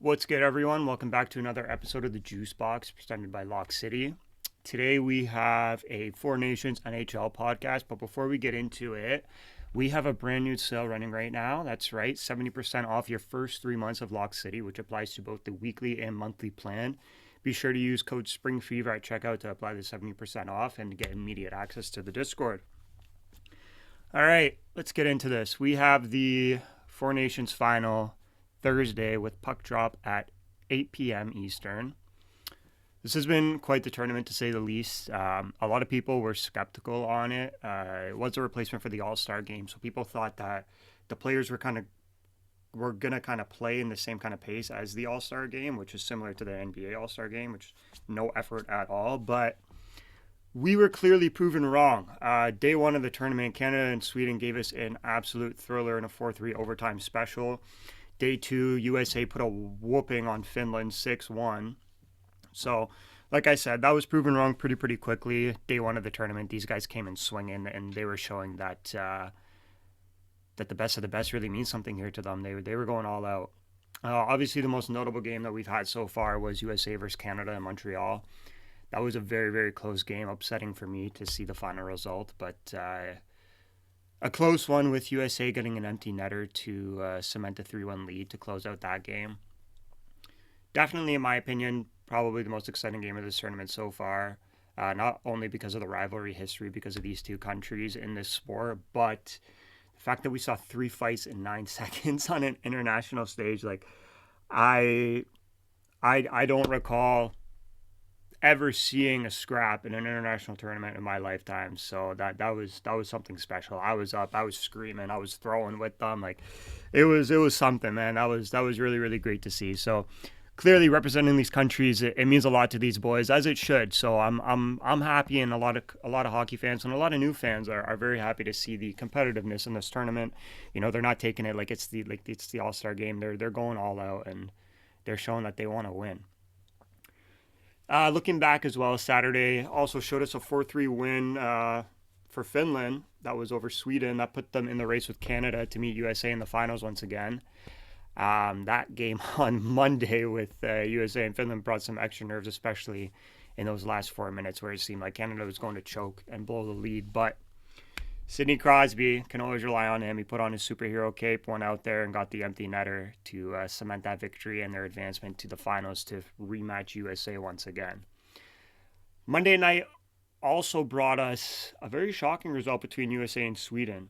What's good, everyone? Welcome back to another episode of the JuiceBox presented by Lock City. Today we have a Four Nations NHL podcast, but before we get into it, we have a brand new sale running right now. That's right, 70% off your first 3 months of Lock City, which applies to both the weekly and monthly plan. Be sure to use code SPRINGFEVER at checkout to apply the 70% off and to get immediate access to the Discord. All right, let's get into this. We have the Four Nations final Thursday with puck drop at 8 p.m. Eastern. This has been quite the tournament, to say the least. A lot of people were skeptical on it. It was a replacement for the All-Star game, so people thought that the players were gonna play in the same kind of pace as the All-Star game, which is similar to the NBA All-Star game, which is no effort at all. But we were clearly proven wrong. Day one of the tournament, Canada and Sweden gave us an absolute thriller in a 4-3 overtime special. Day two, USA put a whooping on Finland, 6-1. So, like I said, that was proven wrong pretty quickly. Day one of the tournament, these guys came in swinging, and they were showing that that the best of the best really means something here to them. They were going all out. Obviously, the most notable game that we've had so far was USA versus Canada in Montreal. That was a very close game, upsetting for me to see the final result, but a close one with USA getting an empty netter to cement a 3-1 lead to close out that game. Definitely, in my opinion, probably the most exciting game of this tournament so far. Not only because of the rivalry history, because of these two countries in this sport, but the fact that we saw 3 fights in 9 seconds on an international stage. Like, I don't recall ever seeing a scrap in an international tournament in my lifetime. So that was something special. I was up, I was screaming, I was throwing with them. Like, it was something, man. That was really great to see. So clearly representing these countries, it means a lot to these boys, as it should. So I'm happy, and a lot of hockey fans and a lot of new fans are very happy to see the competitiveness in this tournament. You know, they're not taking it like it's the All-Star game. They're going all out, and they're showing that they want to win. Looking back as well, Saturday also showed us a 4-3 win for Finland. That was over Sweden. That put them in the race with Canada to meet USA in the finals once again. That game on Monday with USA and Finland brought some extra nerves, especially in those last 4 minutes where it seemed like Canada was going to choke and blow the lead. But Sidney Crosby, can always rely on him. He put on his superhero cape, went out there and got the empty netter to cement that victory and their advancement to the finals to rematch USA once again. Monday night also brought us a very shocking result between USA and Sweden.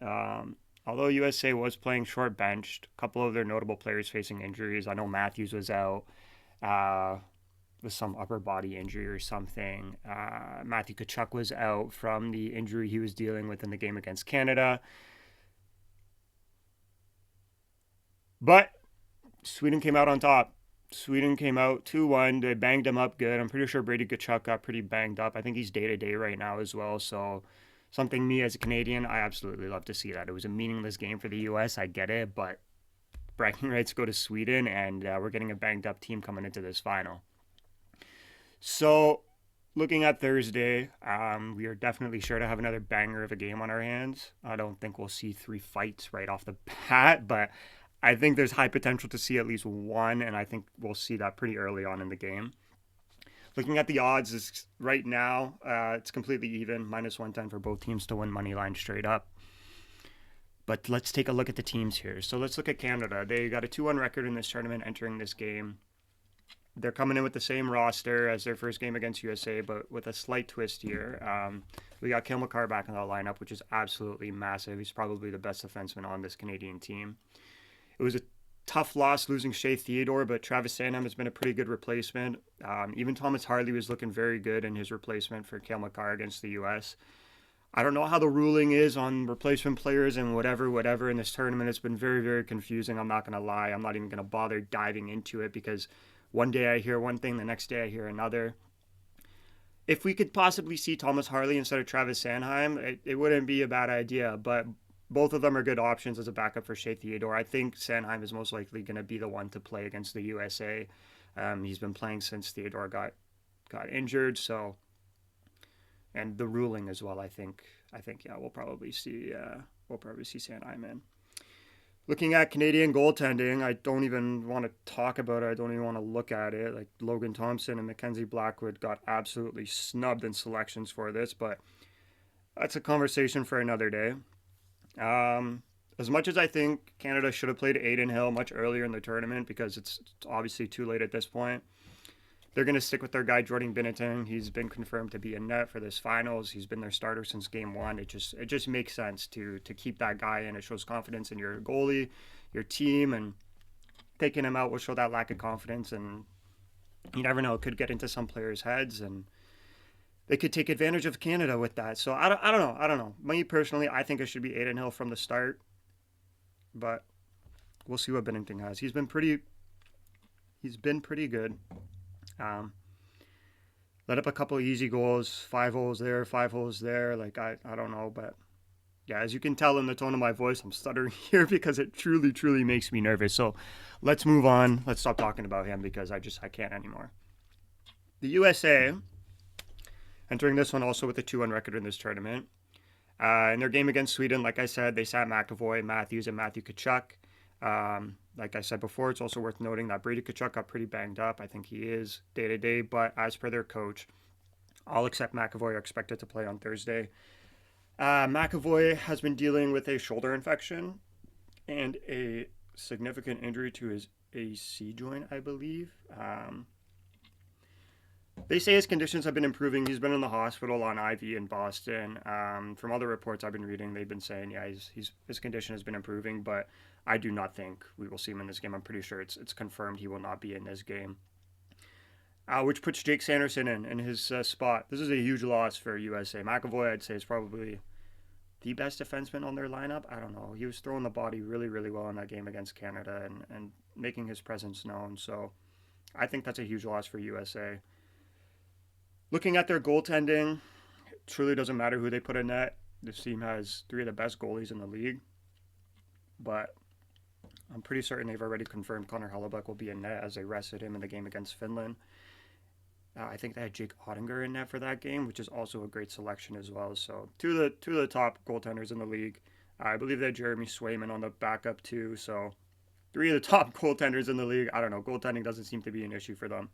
Although USA was playing short-benched, a couple of their notable players facing injuries. I know Matthews was out with some upper body injury or something. Matthew Tkachuk was out from the injury he was dealing with in the game against Canada. But Sweden came out on top. Sweden came out 2-1. They banged him up good. I'm pretty sure Brady Tkachuk got pretty banged up. I think he's day-to-day right now as well. So something me as a Canadian, I absolutely love to see that. It was a meaningless game for the U.S. I get it, but bragging rights go to Sweden, and we're getting a banged-up team coming into this final. So, looking at Thursday, we are definitely sure to have another banger of a game on our hands. I don't think we'll see 3 fights right off the bat, but I think there's high potential to see at least one, and I think we'll see that pretty early on in the game. Looking at the odds right now, it's completely even, -110 for both teams to win money line straight up. But let's take a look at the teams here. So let's look at Canada. They got a 2-1 record in this tournament entering this game. They're coming in with the same roster as their first game against USA, but with a slight twist here. We got Cale Makar back in the lineup, which is absolutely massive. He's probably the best defenseman on this Canadian team. It was a tough loss losing Shea Theodore, but Travis Sanheim has been a pretty good replacement. Even Thomas Harley was looking very good in his replacement for Cale Makar against the U.S. I don't know how the ruling is on replacement players and whatever in this tournament. It's been very confusing. I'm not going to lie. I'm not even going to bother diving into it because one day I hear one thing, the next day I hear another. If we could possibly see Thomas Harley instead of Travis Sanheim, it wouldn't be a bad idea, but both of them are good options as a backup for Shea Theodore. I think Sanheim is most likely going to be the one to play against the USA. He's been playing since Theodore got injured, so, and the ruling as well. I think yeah, we'll probably see Sanheim in. Looking at Canadian goaltending, I don't even want to talk about it. I don't even want to look at it. Like Logan Thompson and Mackenzie Blackwood got absolutely snubbed in selections for this, but that's a conversation for another day. As much as I think Canada should have played Aiden Hill much earlier in the tournament because it's obviously too late at this point, they're going to stick with their guy Jordan Binnington. He's been confirmed to be in net for this finals. He's been their starter since game one. It just makes sense to keep that guy in. It shows confidence in your goalie, your team, and taking him out will show that lack of confidence. And you never know, it could get into some players' heads, and they could take advantage of Canada with that. So I don't know. I don't know. Me personally, I think it should be Aiden Hill from the start, but we'll see what Binnington has. He's been pretty good. Let up a couple easy goals, 5 holes there, 5 holes there. Like, I don't know, but yeah, as you can tell in the tone of my voice, I'm stuttering here because it truly, truly makes me nervous. So let's move on. Let's stop talking about him because I can't anymore. The USA, entering this one also with a 2-1 record in this tournament. In their game against Sweden, like I said, they sat McAvoy, Matthews, and Matthew Tkachuk. Like I said before, it's also worth noting that Brady Tkachuk got pretty banged up. I think he is day-to-day, but as per their coach, all except McAvoy are expected to play on Thursday. McAvoy has been dealing with a shoulder infection and a significant injury to his AC joint, I believe. They say his conditions have been improving. He's been in the hospital on IV in Boston. From other reports I've been reading, they've been saying, yeah, his condition has been improving, but I do not think we will see him in this game. I'm pretty sure it's confirmed he will not be in this game. Which puts Jake Sanderson in his spot. This is a huge loss for USA. McAvoy, I'd say, is probably the best defenseman on their lineup. I don't know. He was throwing the body really, really well in that game against Canada and making his presence known. So I think that's a huge loss for USA. Looking at their goaltending, it truly doesn't matter who they put in net. This team has 3 of the best goalies in the league. But I'm pretty certain they've already confirmed Connor Hellebuyck will be in net as they rested him in the game against Finland. I think they had Jake Ottinger in net for that game, which is also a great selection as well. So two of the top goaltenders in the league. I believe they had Jeremy Swayman on the backup too. So 3 of the top goaltenders in the league. I don't know. Goaltending doesn't seem to be an issue for them.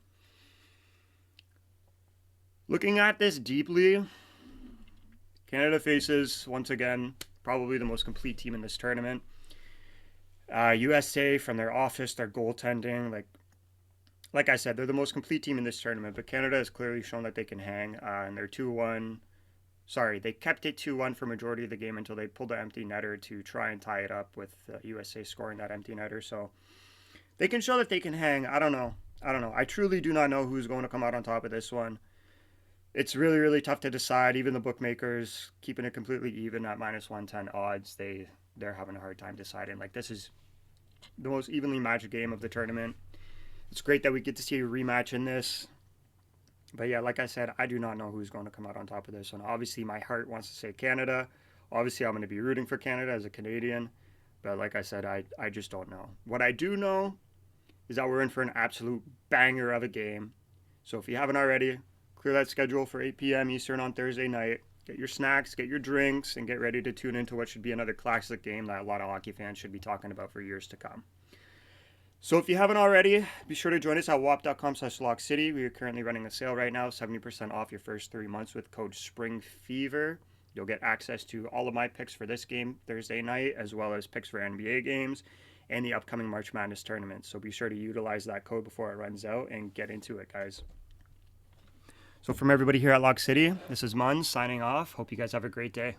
Looking at this deeply, Canada faces, once again, probably the most complete team in this tournament. USA, from their office, their goaltending, like I said, they're the most complete team in this tournament, but Canada has clearly shown that they can hang, and they're 2-1. Sorry, they kept it 2-1 for majority of the game until they pulled the empty netter to try and tie it up with USA scoring that empty netter. So they can show that they can hang. I don't know. I truly do not know who's going to come out on top of this one. It's really, really tough to decide. Even the bookmakers keeping it completely even at minus 110 odds, they're having a hard time deciding. Like, this is the most evenly matched game of the tournament. It's great that we get to see a rematch in this. But yeah, like I said, I do not know who's going to come out on top of this one. Obviously, my heart wants to say Canada. Obviously, I'm going to be rooting for Canada as a Canadian. But like I said, I just don't know. What I do know is that we're in for an absolute banger of a game. So if you haven't already, clear that schedule for 8 p.m. Eastern on Thursday night. Get your snacks, get your drinks, and get ready to tune into what should be another classic game that a lot of hockey fans should be talking about for years to come. So if you haven't already, be sure to join us at wap.com/LockCity. We are currently running a sale right now, 70% off your first 3 months with code SPRINGFEVER. You'll get access to all of my picks for this game Thursday night, as well as picks for NBA games and the upcoming March Madness tournament. So be sure to utilize that code before it runs out and get into it, guys. So from everybody here at Lock City, this is Munz signing off. Hope you guys have a great day.